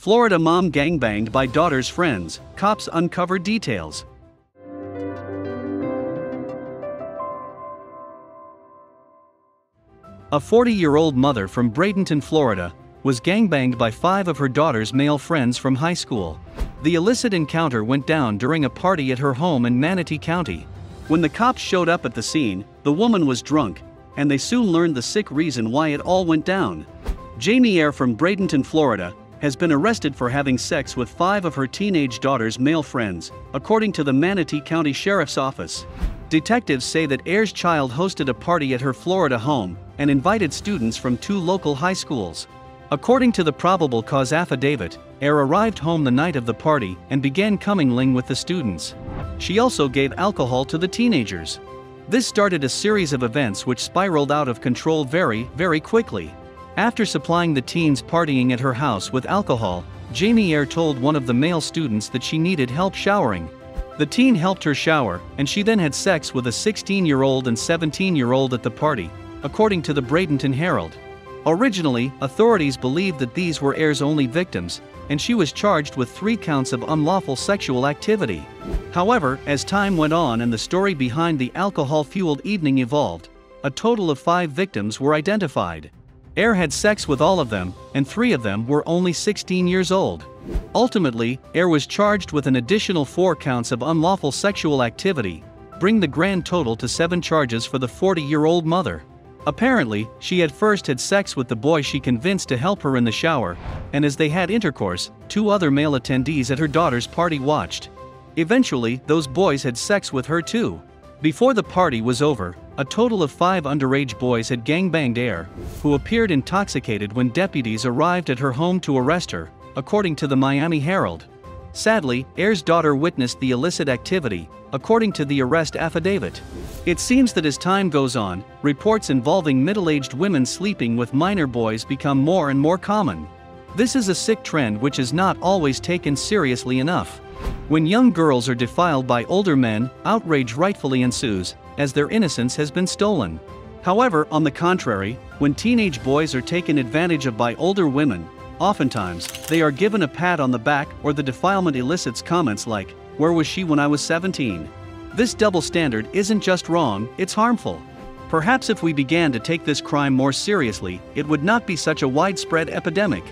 Florida mom gangbanged by daughter's friends, cops uncover details. A 40-year-old mother from Bradenton, Florida, was gangbanged by 5 of her daughter's male friends from high school. The illicit encounter went down during a party at her home in Manatee County. When the cops showed up at the scene, the woman was drunk, and they soon learned the sick reason why it all went down. Jamie Eyre from Bradenton, Florida, has been arrested for having sex with 5 of her teenage daughter's male friends, according to the Manatee County Sheriff's Office. Detectives say that Eyre's child hosted a party at her Florida home and invited students from 2 local high schools. According to the probable cause affidavit, Eyre arrived home the night of the party and began commingling with the students. She also gave alcohol to the teenagers. This started a series of events which spiraled out of control very quickly. After supplying the teens partying at her house with alcohol, Jamie Eyre told one of the male students that she needed help showering. The teen helped her shower, and she then had sex with a 16-year-old and 17-year-old at the party, according to the Bradenton Herald. Originally, authorities believed that these were Eyre's only victims, and she was charged with 3 counts of unlawful sexual activity. However, as time went on and the story behind the alcohol-fueled evening evolved, a total of 5 victims were identified. Eyre had sex with all of them, and 3 of them were only 16 years old. Ultimately, Eyre was charged with an additional 4 counts of unlawful sexual activity, bringing the grand total to 7 charges for the 40-year-old mother. Apparently, she had first had sex with the boy she convinced to help her in the shower, and as they had intercourse, 2 other male attendees at her daughter's party watched. Eventually, those boys had sex with her too. Before the party was over, a total of 5 underage boys had gangbanged Eyre, who appeared intoxicated when deputies arrived at her home to arrest her, according to the Miami Herald. Sadly, Eyre's daughter witnessed the illicit activity, according to the arrest affidavit. It seems that as time goes on, reports involving middle-aged women sleeping with minor boys become more and more common. This is a sick trend which is not always taken seriously enough. When young girls are defiled by older men, outrage rightfully ensues, as their innocence has been stolen. However, on the contrary, when teenage boys are taken advantage of by older women, oftentimes, they are given a pat on the back or the defilement elicits comments like, "Where was she when I was 17?" This double standard isn't just wrong, it's harmful. Perhaps if we began to take this crime more seriously, it would not be such a widespread epidemic.